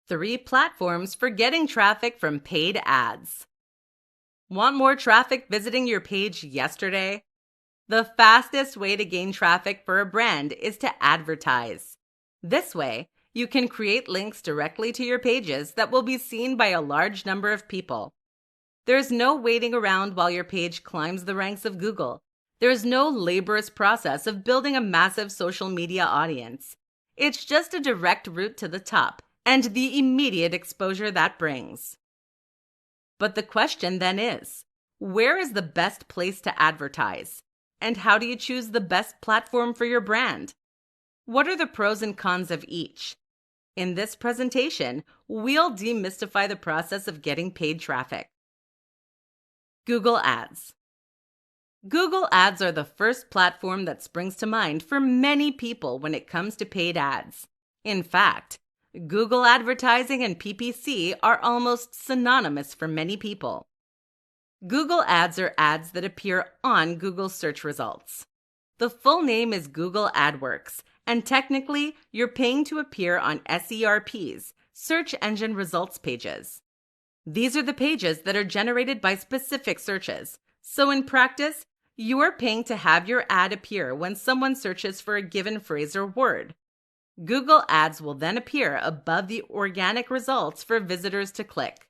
Three platforms for getting traffic from paid ads. Want more traffic visiting your page yesterday? The fastest way to gain traffic for a brand is to advertise. This way, you can create links directly to your pages that will be seen by a large number of people. There's no waiting around while your page climbs the ranks of Google. There's no laborious process of building a massive social media audience. It's just a direct route to the top and the immediate exposure that brings. But the question then is, where is the best place to advertise? And how do you choose the best platform for your brand? What are the pros and cons of each? In this presentation, we'll demystify the process of getting paid traffic. Google Ads. Google Ads are the first platform that springs to mind for many people when it comes to paid ads. In fact, Google advertising and PPC are almost synonymous for many people. Google Ads are ads that appear on Google search results. The full name is Google AdWorks, and technically, you're paying to appear on SERPs, search engine results pages. These are the pages that are generated by specific searches. So in practice, you're paying to have your ad appear when someone searches for a given phrase or word. Google Ads will then appear above the organic results for visitors to click.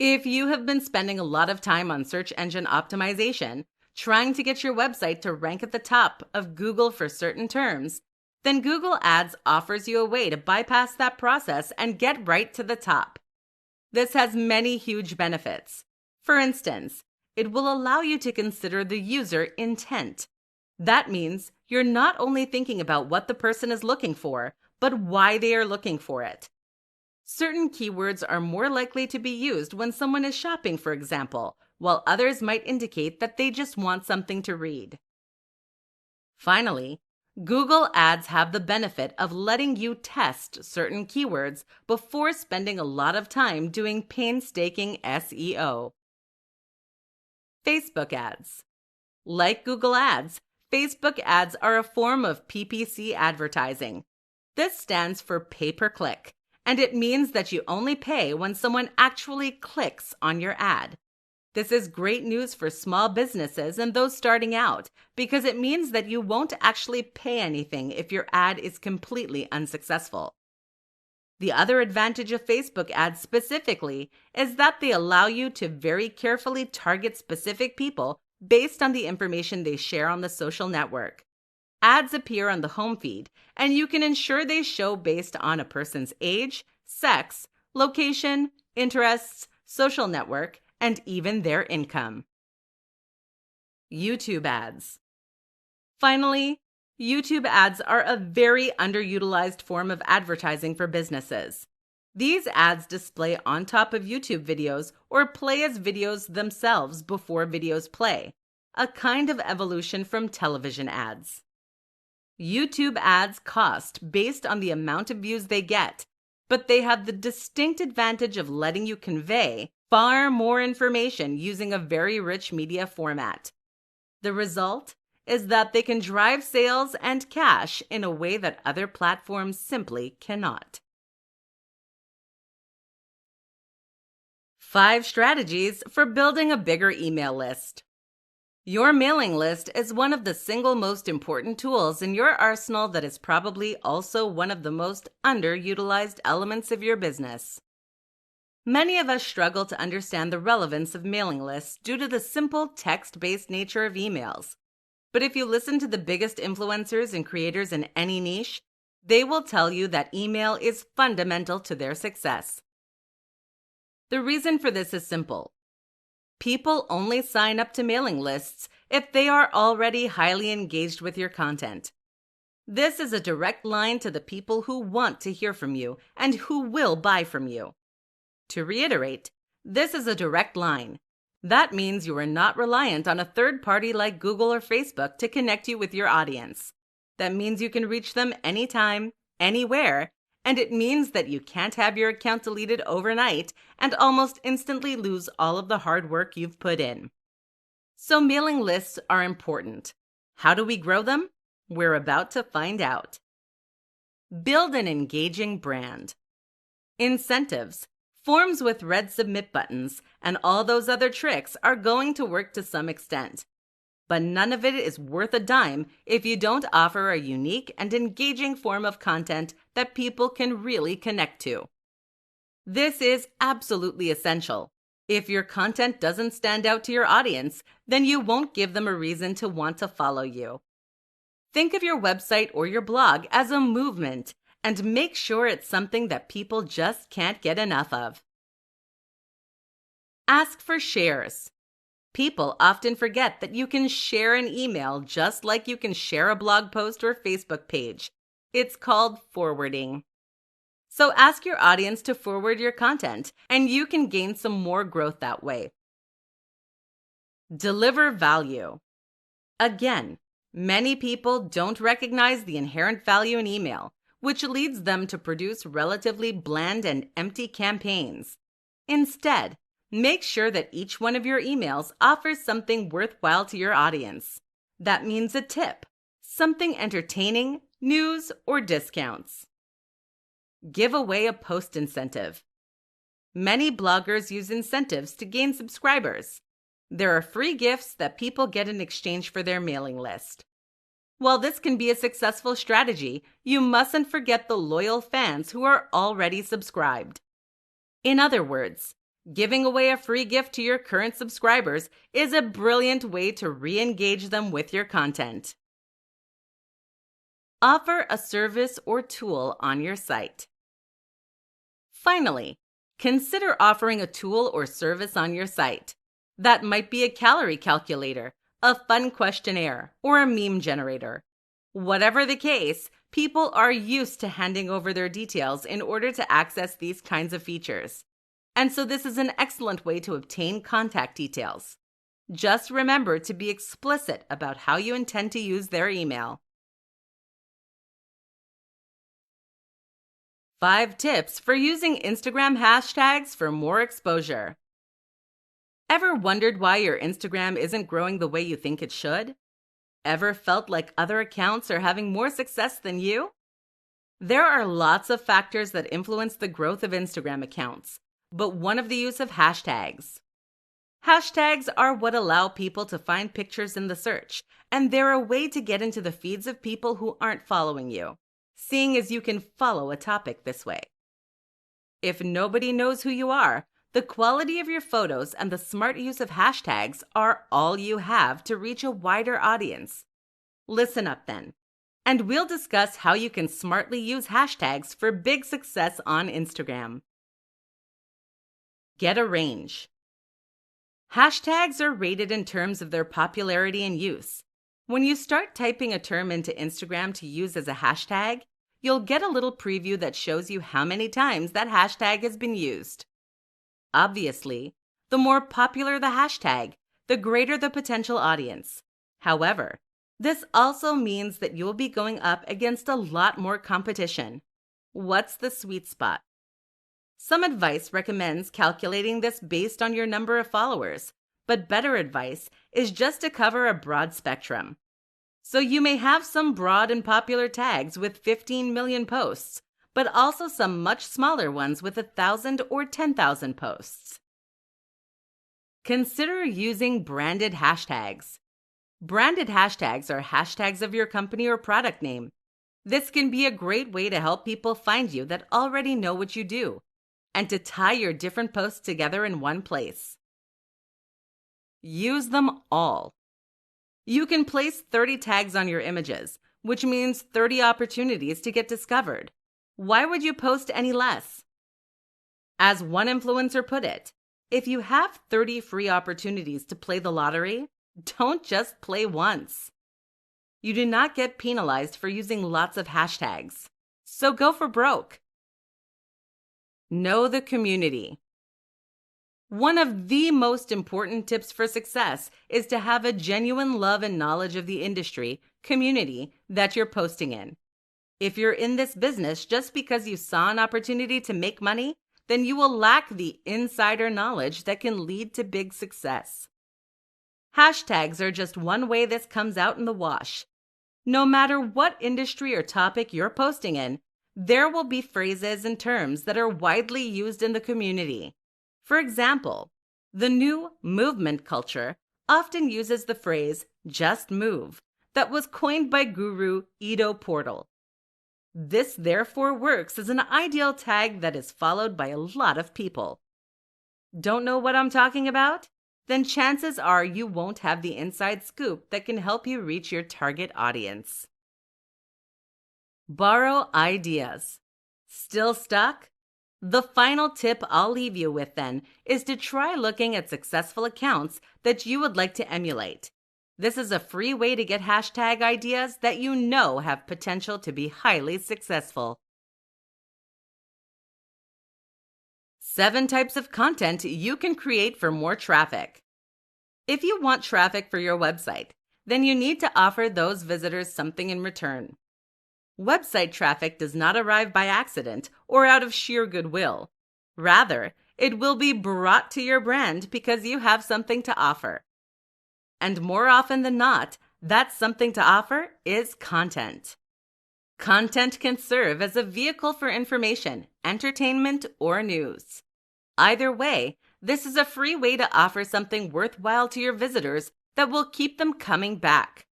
If you have been spending a lot of time on search engine optimization, trying to get your website to rank at the top of Google for certain terms, then Google Ads offers you a way to bypass that process and get right to the top. This has many huge benefits. For instance, it will allow you to consider the user intent. That means you're not only thinking about what the person is looking for, but why they are looking for it. Certain keywords are more likely to be used when someone is shopping, for example, while others might indicate that they just want something to read. Finally, Google Ads have the benefit of letting you test certain keywords before spending a lot of time doing painstaking SEO. Facebook ads. Like Google Ads, Facebook ads are a form of PPC advertising. This stands for pay-per-click, and it means that you only pay when someone actually clicks on your ad. This is great news for small businesses and those starting out because it means that you won't actually pay anything if your ad is completely unsuccessful. The other advantage of Facebook ads specifically is that they allow you to very carefully target specific people based on the information they share on the social network. Ads appear on the home feed, and you can ensure they show based on a person's age, sex, location, interests, social network, and even their income. YouTube ads. Finally, YouTube ads are a very underutilized form of advertising for businesses. These ads display on top of YouTube videos or play as videos themselves before videos play, a kind of evolution from television ads. YouTube ads cost based on the amount of views they get, but they have the distinct advantage of letting you convey far more information using a very rich media format. The result is that they can drive sales and cash in a way that other platforms simply cannot. 5 strategies for building a bigger email list. Your mailing list is one of the single most important tools in your arsenal that is probably also one of the most underutilized elements of your business. Many of us struggle to understand the relevance of mailing lists due to the simple text-based nature of emails. But if you listen to the biggest influencers and creators in any niche, they will tell you that email is fundamental to their success. The reason for this is simple. People only sign up to mailing lists if they are already highly engaged with your content. This is a direct line to the people who want to hear from you and who will buy from you. To reiterate, this is a direct line. That means you are not reliant on a third party like Google or Facebook to connect you with your audience. That means you can reach them anytime, anywhere, and it means that you can't have your account deleted overnight and almost instantly lose all of the hard work you've put in. So mailing lists are important. How do we grow them? We're about to find out. Build an engaging brand. Incentives, forms with red submit buttons, and all those other tricks are going to work to some extent. But none of it is worth a dime if you don't offer a unique and engaging form of content that people can really connect to. This is absolutely essential. If your content doesn't stand out to your audience, then you won't give them a reason to want to follow you. Think of your website or your blog as a movement and make sure it's something that people just can't get enough of. Ask for shares. People often forget that you can share an email just like you can share a blog post or Facebook page. It's called forwarding. So ask your audience to forward your content, and you can gain some more growth that way. Deliver value. Again, many people don't recognize the inherent value in email, which leads them to produce relatively bland and empty campaigns. Instead, make sure that each one of your emails offers something worthwhile to your audience. That means a tip, something entertaining, news, or discounts. Give away a post incentive. Many bloggers use incentives to gain subscribers. There are free gifts that people get in exchange for their mailing list. While this can be a successful strategy, you mustn't forget the loyal fans who are already subscribed. In other words, giving away a free gift to your current subscribers is a brilliant way to re-engage them with your content. Offer a service or tool on your site. Finally, consider offering a tool or service on your site. That might be a calorie calculator, a fun questionnaire, or a meme generator. Whatever the case, people are used to handing over their details in order to access these kinds of features. And so this is an excellent way to obtain contact details. Just remember to be explicit about how you intend to use their email. 5 tips for using Instagram hashtags for more exposure. Ever wondered why your Instagram isn't growing the way you think it should? Ever felt like other accounts are having more success than you? There are lots of factors that influence the growth of Instagram accounts, but one of the use of hashtags. Hashtags are what allow people to find pictures in the search, and they're a way to get into the feeds of people who aren't following you, seeing as you can follow a topic this way. If nobody knows who you are, the quality of your photos and the smart use of hashtags are all you have to reach a wider audience. Listen up then, and we'll discuss how you can smartly use hashtags for big success on Instagram. Get a range. Hashtags are rated in terms of their popularity and use. When you start typing a term into Instagram to use as a hashtag, you'll get a little preview that shows you how many times that hashtag has been used. Obviously, the more popular the hashtag, the greater the potential audience. However, this also means that you'll be going up against a lot more competition. What's the sweet spot? Some advice recommends calculating this based on your number of followers, but better advice is just to cover a broad spectrum. So you may have some broad and popular tags with 15 million posts, but also some much smaller ones with 1,000 or 10,000 posts. Consider using branded hashtags. Branded hashtags are hashtags of your company or product name. This can be a great way to help people find you that already know what you do, and to tie your different posts together in one place. Use them all. You can place 30 tags on your images, which means 30 opportunities to get discovered. Why would you post any less? As one influencer put it, if you have 30 free opportunities to play the lottery, don't just play once. You do not get penalized for using lots of hashtags. So go for broke. Know the community. One of the most important tips for success is to have a genuine love and knowledge of the industry, community that you're posting in. If you're in this business just because you saw an opportunity to make money, then you will lack the insider knowledge that can lead to big success. Hashtags are just one way this comes out in the wash. No matter what industry or topic you're posting in, there will be phrases and terms that are widely used in the community. For example, the new movement culture often uses the phrase "just move" that was coined by guru Ido Portal. This therefore works as an ideal tag that is followed by a lot of people. Don't know what I'm talking about? Then chances are you won't have the inside scoop that can help you reach your target audience. Borrow ideas. Still stuck? The final tip I'll leave you with then is to try looking at successful accounts that you would like to emulate. This is a free way to get hashtag ideas that you know have potential to be highly successful. 7 types of content you can create for more traffic. If you want traffic for your website, then you need to offer those visitors something in return. Website traffic does not arrive by accident or out of sheer goodwill. Rather, it will be brought to your brand because you have something to offer. And more often than not, that something to offer is content. Content can serve as a vehicle for information, entertainment, or news. Either way, this is a free way to offer something worthwhile to your visitors that will keep them coming back.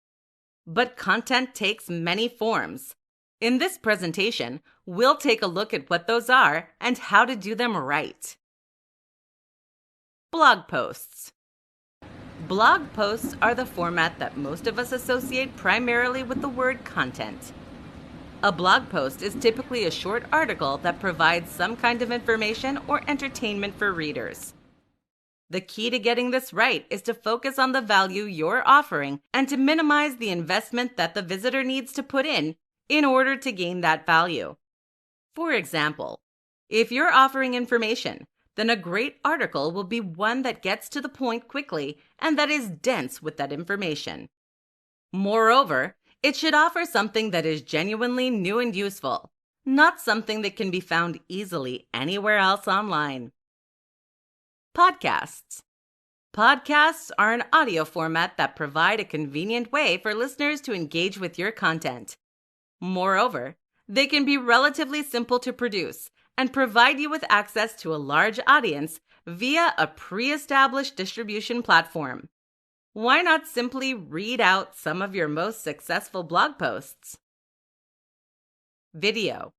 But content takes many forms. In this presentation, we'll take a look at what those are and how to do them right. Blog posts. Blog posts are the format that most of us associate primarily with the word content. A blog post is typically a short article that provides some kind of information or entertainment for readers. The key to getting this right is to focus on the value you're offering and to minimize the investment that the visitor needs to put in order to gain that value. For example, if you're offering information, then a great article will be one that gets to the point quickly and that is dense with that information. Moreover, it should offer something that is genuinely new and useful, not something that can be found easily anywhere else online. Podcasts. Podcasts are an audio format that provide a convenient way for listeners to engage with your content. Moreover, they can be relatively simple to produce and provide you with access to a large audience via a pre-established distribution platform. Why not simply read out some of your most successful blog posts? Video.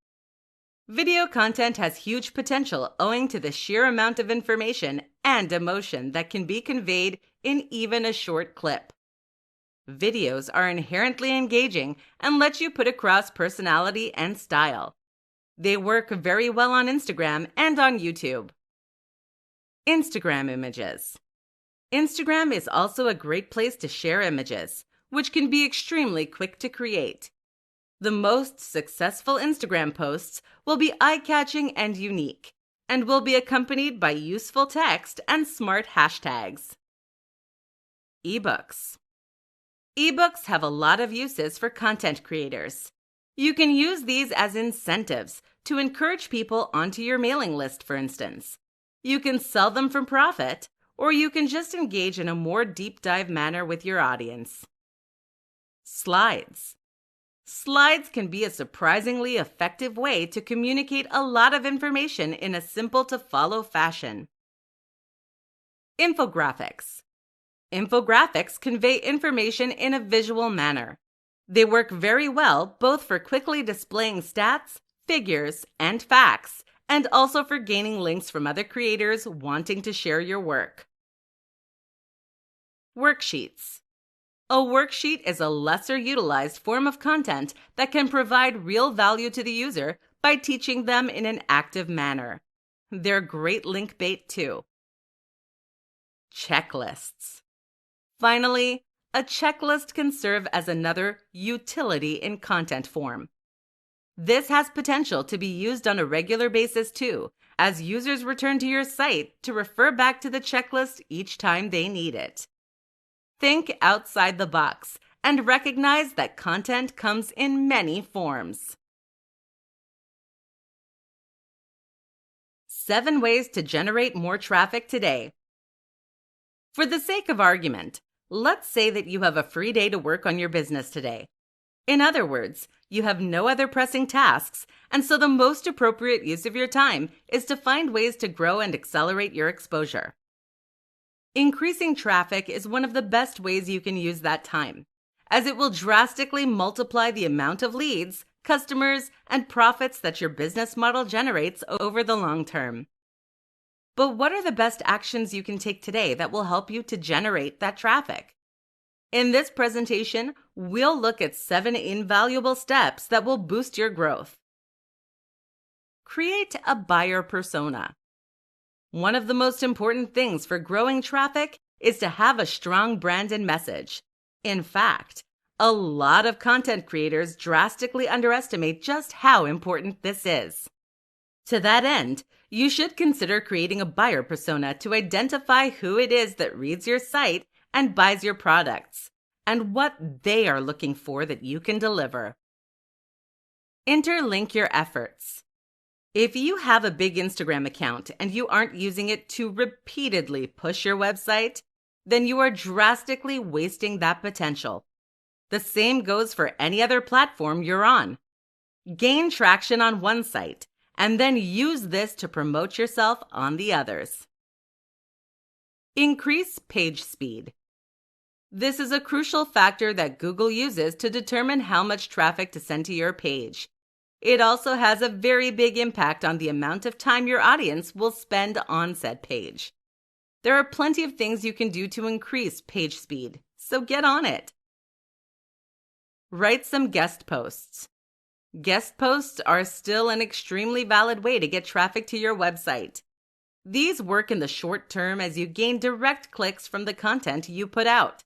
Video content has huge potential owing to the sheer amount of information and emotion that can be conveyed in even a short clip. Videos are inherently engaging and let you put across personality and style. They work very well on Instagram and on YouTube. Instagram images. Instagram is also a great place to share images, which can be extremely quick to create. The most successful Instagram posts will be eye-catching and unique, and will be accompanied by useful text and smart hashtags. Ebooks. Ebooks have a lot of uses for content creators. You can use these as incentives to encourage people onto your mailing list, for instance. You can sell them for profit, or you can just engage in a more deep dive manner with your audience. Slides. Slides can be a surprisingly effective way to communicate a lot of information in a simple to follow fashion. Infographics. Infographics convey information in a visual manner. They work very well both for quickly displaying stats, figures, and facts, and also for gaining links from other creators wanting to share your work. Worksheets. A worksheet is a lesser utilized form of content that can provide real value to the user by teaching them in an active manner. They're great link bait too. Checklists. Finally, a checklist can serve as another utility in content form. This has potential to be used on a regular basis too, as users return to your site to refer back to the checklist each time they need it. Think outside the box and recognize that content comes in many forms. 7 ways to generate more traffic today. For the sake of argument, let's say that you have a free day to work on your business today. In other words, you have no other pressing tasks, and so the most appropriate use of your time is to find ways to grow and accelerate your exposure. Increasing traffic is one of the best ways you can use that time, as it will drastically multiply the amount of leads, customers, and profits that your business model generates over the long term. But what are the best actions you can take today that will help you to generate that traffic? In this presentation, we'll look at 7 invaluable steps that will boost your growth. Create a buyer persona. One of the most important things for growing traffic is to have a strong brand and message. In fact, a lot of content creators drastically underestimate just how important this is. To that end, you should consider creating a buyer persona to identify who it is that reads your site and buys your products, and what they are looking for that you can deliver. Interlink your efforts. If you have a big Instagram account and you aren't using it to repeatedly push your website, then you are drastically wasting that potential. The same goes for any other platform you're on. Gain traction on one site, and then use this to promote yourself on the others. Increase page speed. This is a crucial factor that Google uses to determine how much traffic to send to your page. It also has a very big impact on the amount of time your audience will spend on said page. There are plenty of things you can do to increase page speed, so get on it. Write some guest posts. Guest posts are still an extremely valid way to get traffic to your website. These work in the short term as you gain direct clicks from the content you put out,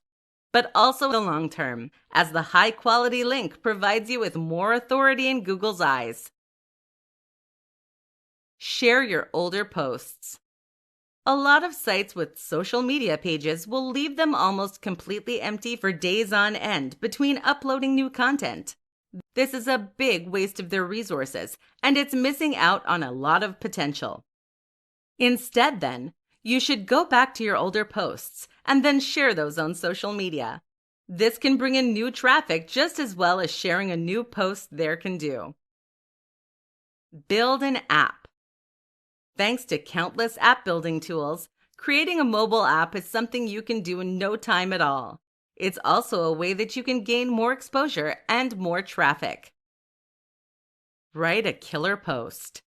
but also in the long term, as the high-quality link provides you with more authority in Google's eyes. Share your older posts. A lot of sites with social media pages will leave them almost completely empty for days on end between uploading new content. This is a big waste of their resources, and it's missing out on a lot of potential. Instead, then, you should go back to your older posts and then share those on social media. This can bring in new traffic just as well as sharing a new post there can do. Build an app. Thanks to countless app building tools, creating a mobile app is something you can do in no time at all. It's also a way that you can gain more exposure and more traffic. Write a killer post.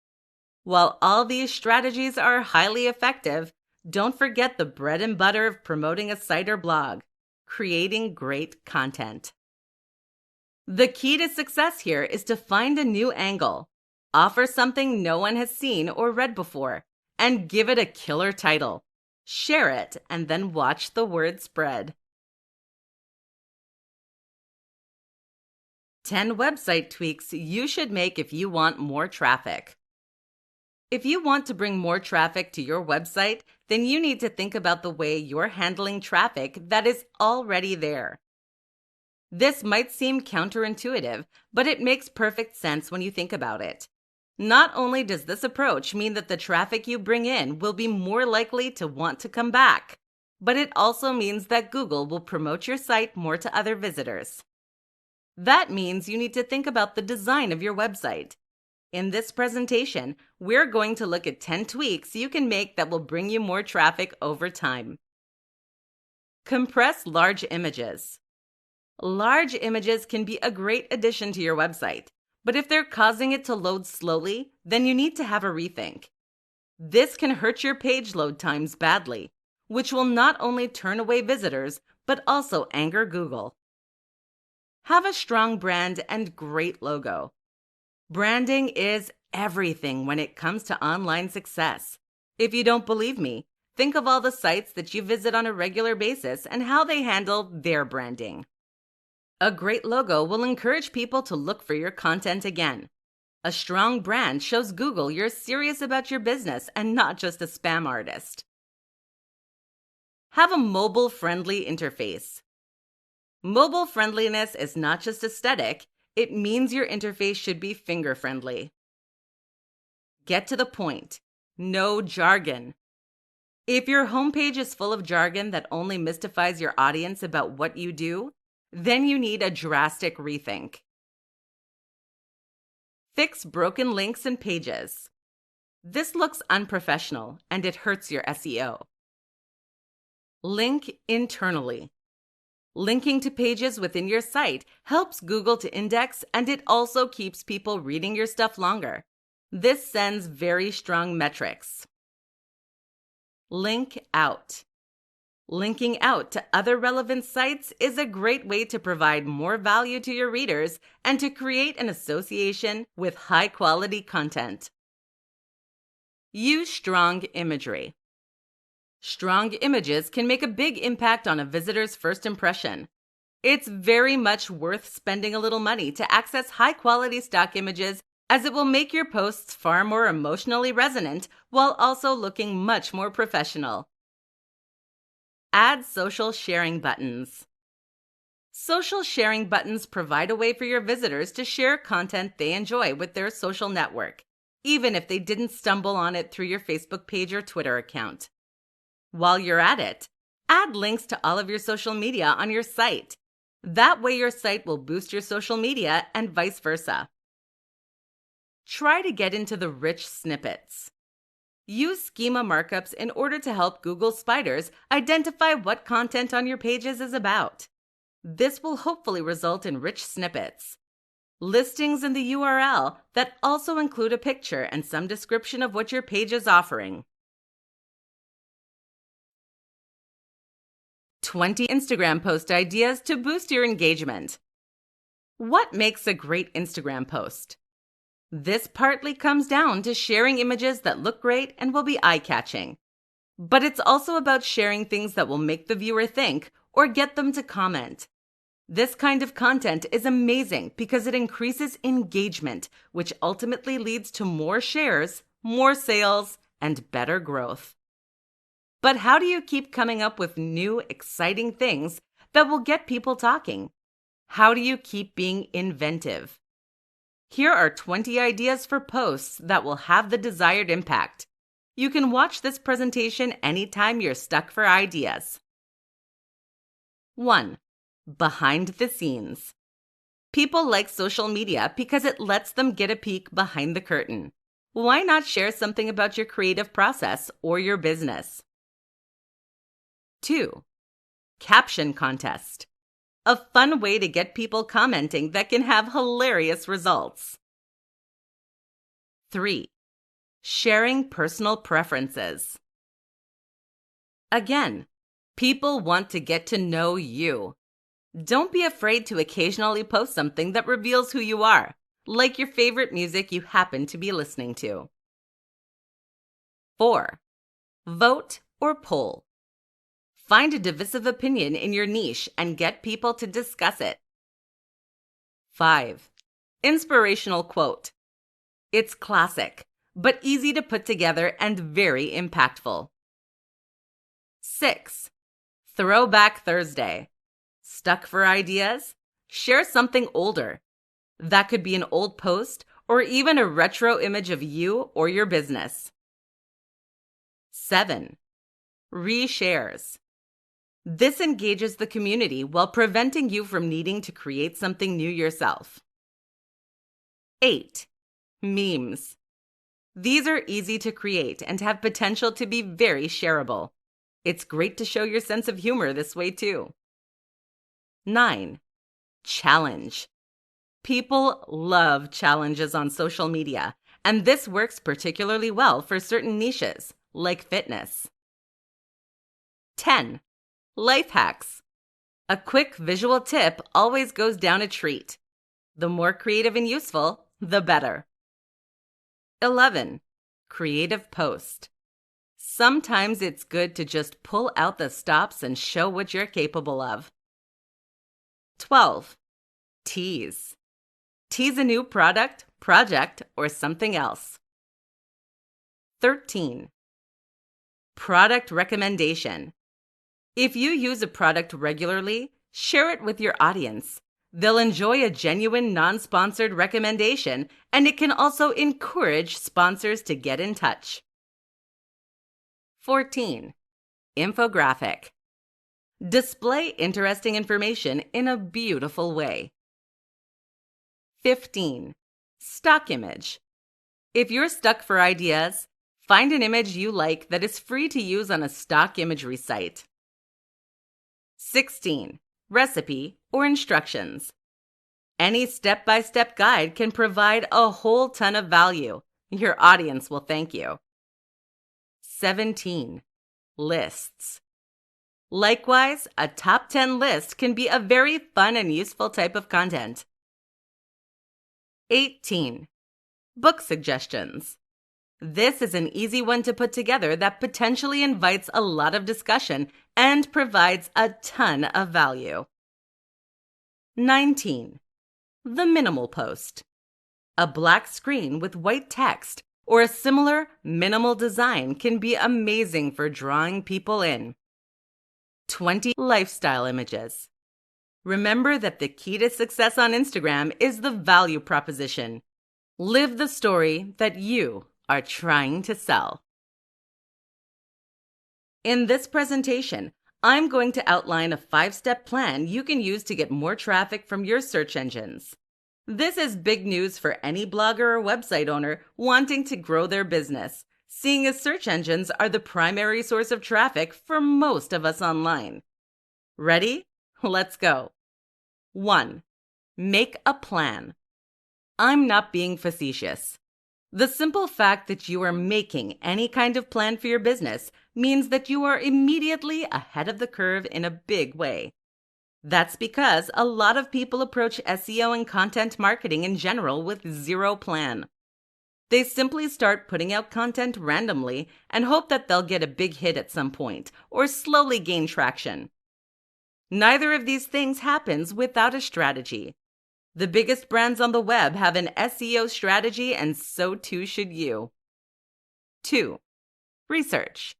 While all these strategies are highly effective, don't forget the bread and butter of promoting a site or blog, creating great content. The key to success here is to find a new angle, offer something no one has seen or read before, and give it a killer title. Share it, and then watch the word spread. 10 website tweaks you should make if you want more traffic. If you want to bring more traffic to your website, then you need to think about the way you're handling traffic that is already there. This might seem counterintuitive, but it makes perfect sense when you think about it. Not only does this approach mean that the traffic you bring in will be more likely to want to come back, but it also means that Google will promote your site more to other visitors. That means you need to think about the design of your website. In this presentation, we're going to look at 10 tweaks you can make that will bring you more traffic over time. Compress large images. Large images can be a great addition to your website, but if they're causing it to load slowly, then you need to have a rethink. This can hurt your page load times badly, which will not only turn away visitors, but also anger Google. Have a strong brand and great logo. Branding is everything when it comes to online success. If you don't believe me, Think of all the sites that you visit on a regular basis and how they handle their branding. A great logo will encourage people to look for your content again. A strong brand shows Google you're serious about your business and not just a spam artist. Have a mobile-friendly interface. Mobile friendliness is not just aesthetic, it means your interface should be finger-friendly. Get to the point. No jargon. If your homepage is full of jargon that only mystifies your audience about what you do, then you need a drastic rethink. Fix broken links and pages. This looks unprofessional and it hurts your SEO. Link internally. Linking to pages within your site helps Google to index, and it also keeps people reading your stuff longer. This sends very strong metrics. Link out. Linking out to other relevant sites is a great way to provide more value to your readers and to create an association with high-quality content. Use strong imagery. Strong images can make a big impact on a visitor's first impression. It's very much worth spending a little money to access high-quality stock images, as it will make your posts far more emotionally resonant while also looking much more professional. Add social sharing buttons. Social sharing buttons provide a way for your visitors to share content they enjoy with their social network, even if they didn't stumble on it through your Facebook page or Twitter account. While you're at it, add links to all of your social media on your site. That way your site will boost your social media and vice versa. Try to get into the rich snippets. Use schema markups in order to help Google spiders identify what content on your pages is about. This will hopefully result in rich snippets. Listings in the URL that also include a picture and some description of what your page is offering. 20 Instagram post ideas to boost your engagement. What makes a great Instagram post? This partly comes down to sharing images that look great and will be eye-catching. But it's also about sharing things that will make the viewer think or get them to comment. This kind of content is amazing because it increases engagement, which ultimately leads to more shares, more sales, and better growth. But how do you keep coming up with new, exciting things that will get people talking? How do you keep being inventive? Here are 20 ideas for posts that will have the desired impact. You can watch this presentation anytime you're stuck for ideas. 1. Behind the scenes. People like social media because it lets them get a peek behind the curtain. Why not share something about your creative process or your business? 2. Caption contest. A fun way to get people commenting that can have hilarious results. 3. Sharing personal preferences. Again, people want to get to know you. Don't be afraid to occasionally post something that reveals who you are, like your favorite music you happen to be listening to. 4. Vote or poll. Find a divisive opinion in your niche and get people to discuss it. 5. Inspirational quote. It's classic, but easy to put together and very impactful. 6. Throwback Thursday. Stuck for ideas? Share something older. That could be an old post or even a retro image of you or your business. 7. Reshares. This engages the community while preventing you from needing to create something new yourself. 8. Memes. These are easy to create and have potential to be very shareable. It's great to show your sense of humor this way too. 9. Challenge. People love challenges on social media, and this works particularly well for certain niches, like fitness. 10. Life hacks. A quick visual tip always goes down a treat. The more creative and useful, the better. 11. Creative post. Sometimes it's good to just pull out the stops and show what you're capable of. 12. Tease. Tease a new product, project, or something else. 13. Product recommendation. If you use a product regularly, share it with your audience. They'll enjoy a genuine, non-sponsored recommendation, and it can also encourage sponsors to get in touch. 14. Infographic. Display interesting information in a beautiful way. 15. Stock image. If you're stuck for ideas, find an image you like that is free to use on a stock imagery site. 16. Recipe or instructions. Any step-by-step guide can provide a whole ton of value. Your audience will thank you. 17. Lists. Likewise, a top 10 list can be a very fun and useful type of content. 18. Book suggestions. This is an easy one to put together that potentially invites a lot of discussion and provides a ton of value. 19. The minimal post. A black screen with white text or a similar minimal design can be amazing for drawing people in. 20. Lifestyle images. Remember that the key to success on Instagram is the value proposition. Live the story that you are trying to sell. In this presentation, I'm going to outline a 5-step plan you can use to get more traffic from your search engines. This is big news for any blogger or website owner wanting to grow their business, seeing as search engines are the primary source of traffic for most of us online. Ready? Let's go. 1. Make a plan. I'm not being facetious. The simple fact that you are making any kind of plan for your business means that you are immediately ahead of the curve in a big way. That's because a lot of people approach SEO and content marketing in general with zero plan. They simply start putting out content randomly and hope that they'll get a big hit at some point or slowly gain traction. Neither of these things happens without a strategy. The biggest brands on the web have an SEO strategy, and so too should you. 2. Research.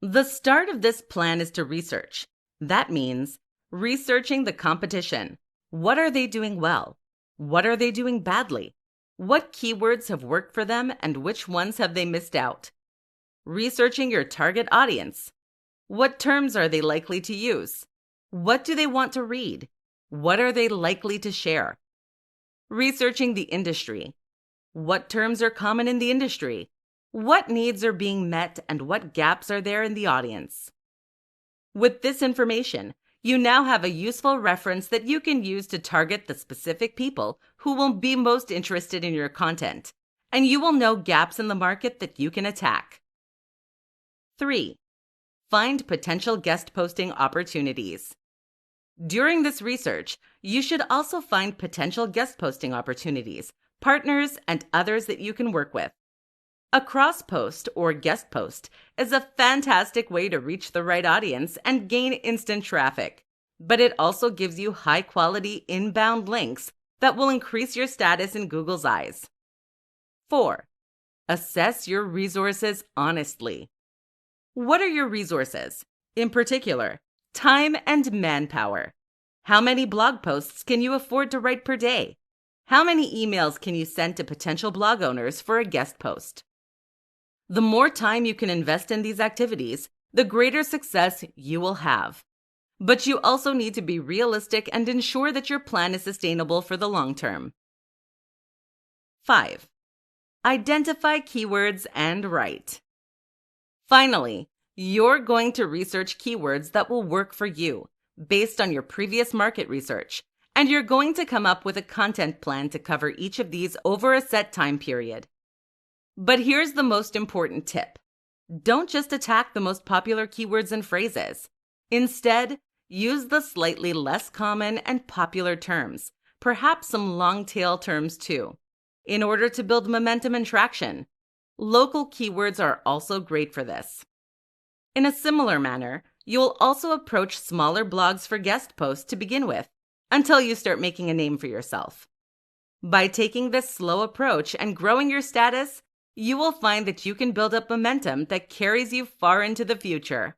The start of this plan is to research. That means researching the competition. What are they doing well? What are they doing badly? What keywords have worked for them and which ones have they missed out? Researching your target audience. What terms are they likely to use? What do they want to read? What are they likely to share? Researching the industry. What terms are common in the industry? What needs are being met and what gaps are there in the audience? With this information, you now have a useful reference that you can use to target the specific people who will be most interested in your content, and you will know gaps in the market that you can attack. 3. Find potential guest posting opportunities. During this research, you should also find potential guest posting opportunities, partners, and others that you can work with. A cross post or guest post is a fantastic way to reach the right audience and gain instant traffic, but it also gives you high-quality inbound links that will increase your status in Google's eyes. 4. Assess your resources honestly. What are your resources? In particular, time and manpower. How many blog posts can you afford to write per day? How many emails can you send to potential blog owners for a guest post? The more time you can invest in these activities, the greater success you will have. But you also need to be realistic and ensure that your plan is sustainable for the long term. 5. Identify keywords and write. Finally, you're going to research keywords that will work for you based on your previous market research, and you're going to come up with a content plan to cover each of these over a set time period. But here's the most important tip. Don't just attack the most popular keywords and phrases. Instead, use the slightly less common and popular terms, perhaps some long tail terms too, in order to build momentum and traction. Local keywords are also great for this. In a similar manner, you'll also approach smaller blogs for guest posts to begin with, until you start making a name for yourself. By taking this slow approach and growing your status, you will find that you can build up momentum that carries you far into the future.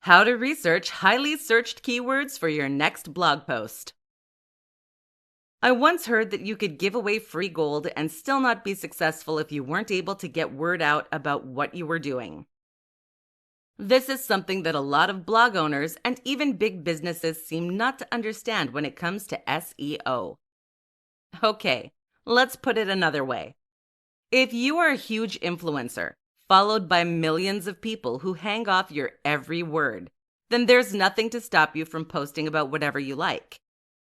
How to research highly searched keywords for your next blog post. I once heard that you could give away free gold and still not be successful if you weren't able to get word out about what you were doing. This is something that a lot of blog owners and even big businesses seem not to understand when it comes to SEO. Okay, let's put it another way. If you are a huge influencer, followed by millions of people who hang off your every word, then there's nothing to stop you from posting about whatever you like.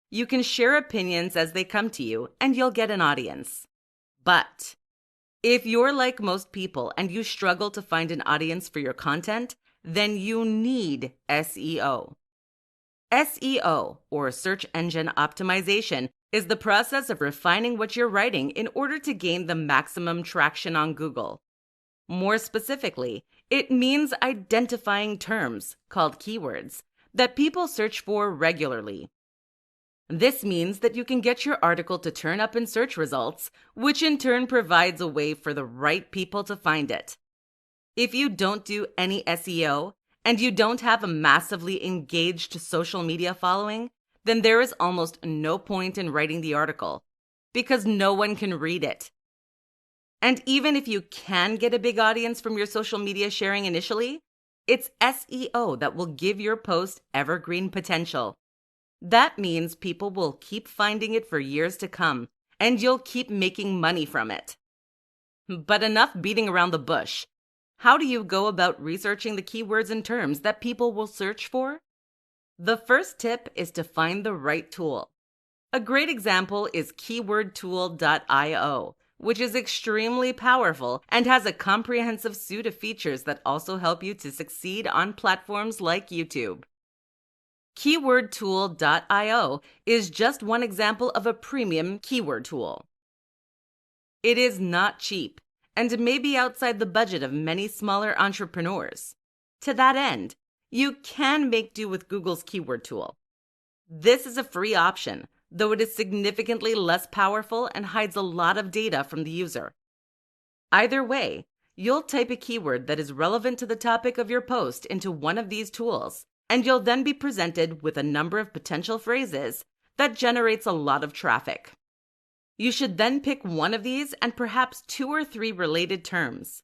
You can share opinions as they come to you, and you'll get an audience. But if you're like most people and you struggle to find an audience for your content, then you need SEO. SEO, or search engine optimization, is the process of refining what you're writing in order to gain the maximum traction on Google. More specifically, it means identifying terms, called keywords, that people search for regularly. This means that you can get your article to turn up in search results, which in turn provides a way for the right people to find it. If you don't do any SEO, and you don't have a massively engaged social media following, then there is almost no point in writing the article, because no one can read it. And even if you can get a big audience from your social media sharing initially, it's SEO that will give your post evergreen potential. That means people will keep finding it for years to come, and you'll keep making money from it. But enough beating around the bush. How do you go about researching the keywords and terms that people will search for? The first tip is to find the right tool. A great example is keywordtool.io, which is extremely powerful and has a comprehensive suite of features that also help you to succeed on platforms like YouTube. Keywordtool.io is just one example of a premium keyword tool. It is not cheap and may be outside the budget of many smaller entrepreneurs. To that end, you can make do with Google's keyword tool. This is a free option, though it is significantly less powerful and hides a lot of data from the user. Either way, you'll type a keyword that is relevant to the topic of your post into one of these tools, and you'll then be presented with a number of potential phrases that generates a lot of traffic. You should then pick one of these and perhaps 2 or 3 related terms.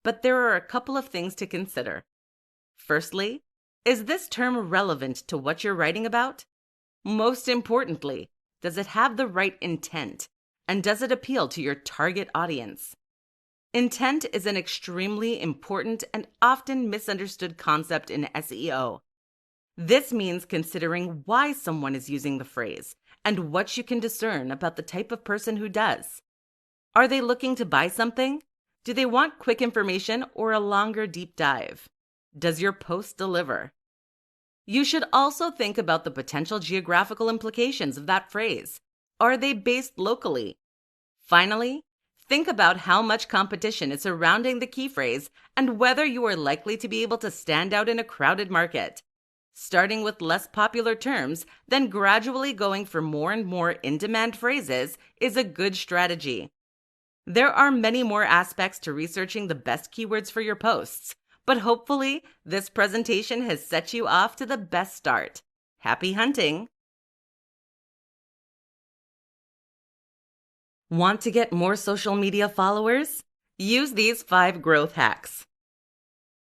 But there are a couple of things to consider. Firstly, is this term relevant to what you're writing about? Most importantly, does it have the right intent? And does it appeal to your target audience? Intent is an extremely important and often misunderstood concept in SEO. This means considering why someone is using the phrase and what you can discern about the type of person who does. Are they looking to buy something? Do they want quick information or a longer deep dive? Does your post deliver? You should also think about the potential geographical implications of that phrase. Are they based locally? Finally, think about how much competition is surrounding the key phrase and whether you are likely to be able to stand out in a crowded market. Starting with less popular terms, then gradually going for more and more in-demand phrases is a good strategy. There are many more aspects to researching the best keywords for your posts, but hopefully this presentation has set you off to the best start. Happy hunting! Want to get more social media followers? Use these 5 growth hacks.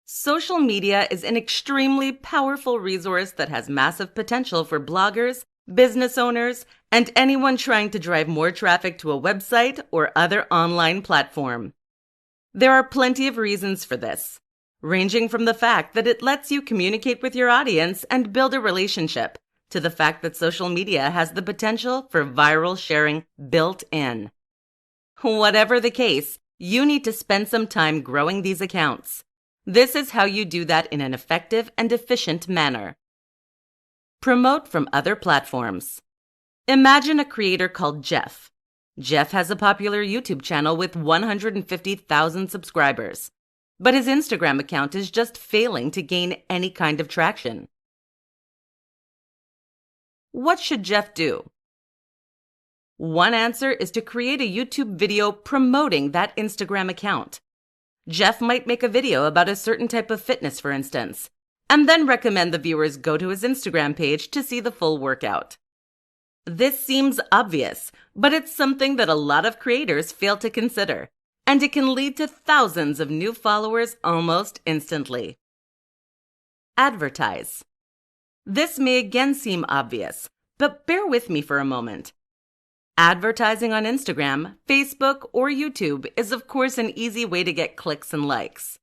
Social media is an extremely powerful resource that has massive potential for bloggers, business owners, and anyone trying to drive more traffic to a website or other online platform. There are plenty of reasons for this, ranging from the fact that it lets you communicate with your audience and build a relationship, to the fact that social media has the potential for viral sharing built in. Whatever the case, you need to spend some time growing these accounts. This is how you do that in an effective and efficient manner. Promote from other platforms. Imagine a creator called Jeff. Jeff has a popular YouTube channel with 150,000 subscribers, but his Instagram account is just failing to gain any kind of traction. What should Jeff do? One answer is to create a YouTube video promoting that Instagram account. Jeff might make a video about a certain type of fitness, for instance, and then recommend the viewers go to his Instagram page to see the full workout. This seems obvious, but it's something that a lot of creators fail to consider, and it can lead to thousands of new followers almost instantly. Advertise. This may again seem obvious, but bear with me for a moment. Advertising on Instagram, Facebook, or YouTube is of course an easy way to get clicks and likes.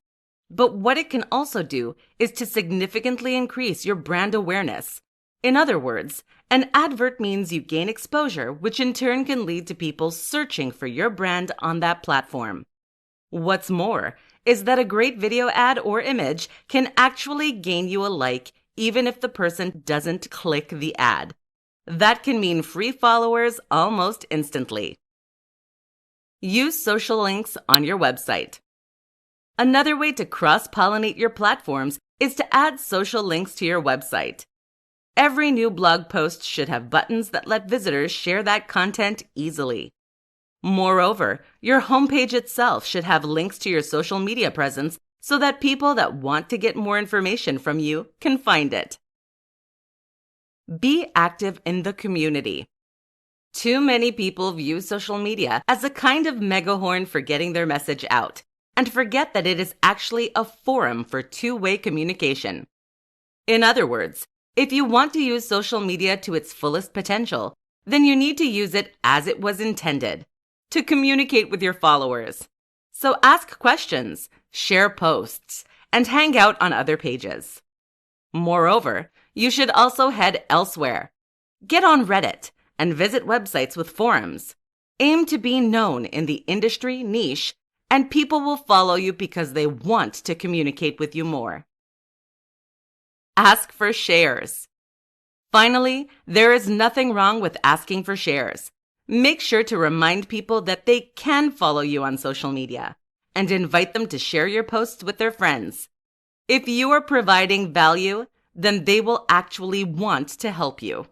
But what it can also do is to significantly increase your brand awareness. In other words, an advert means you gain exposure, which in turn can lead to people searching for your brand on that platform. What's more is that a great video ad or image can actually gain you a like even if the person doesn't click the ad. That can mean free followers almost instantly. Use social links on your website. Another way to cross-pollinate your platforms is to add social links to your website. Every new blog post should have buttons that let visitors share that content easily. Moreover, your homepage itself should have links to your social media presence so that people that want to get more information from you can find it. Be active in the community. Too many people view social media as a kind of megaphone for getting their message out, and forget that it is actually a forum for two-way communication. In other words, if you want to use social media to its fullest potential, then you need to use it as it was intended, to communicate with your followers. So ask questions, share posts, and hang out on other pages. Moreover, you should also head elsewhere. Get on Reddit and visit websites with forums. Aim to be known in the industry niche, and people will follow you because they want to communicate with you more. Ask for shares. Finally, there is nothing wrong with asking for shares. Make sure to remind people that they can follow you on social media and invite them to share your posts with their friends. If you are providing value, then they will actually want to help you.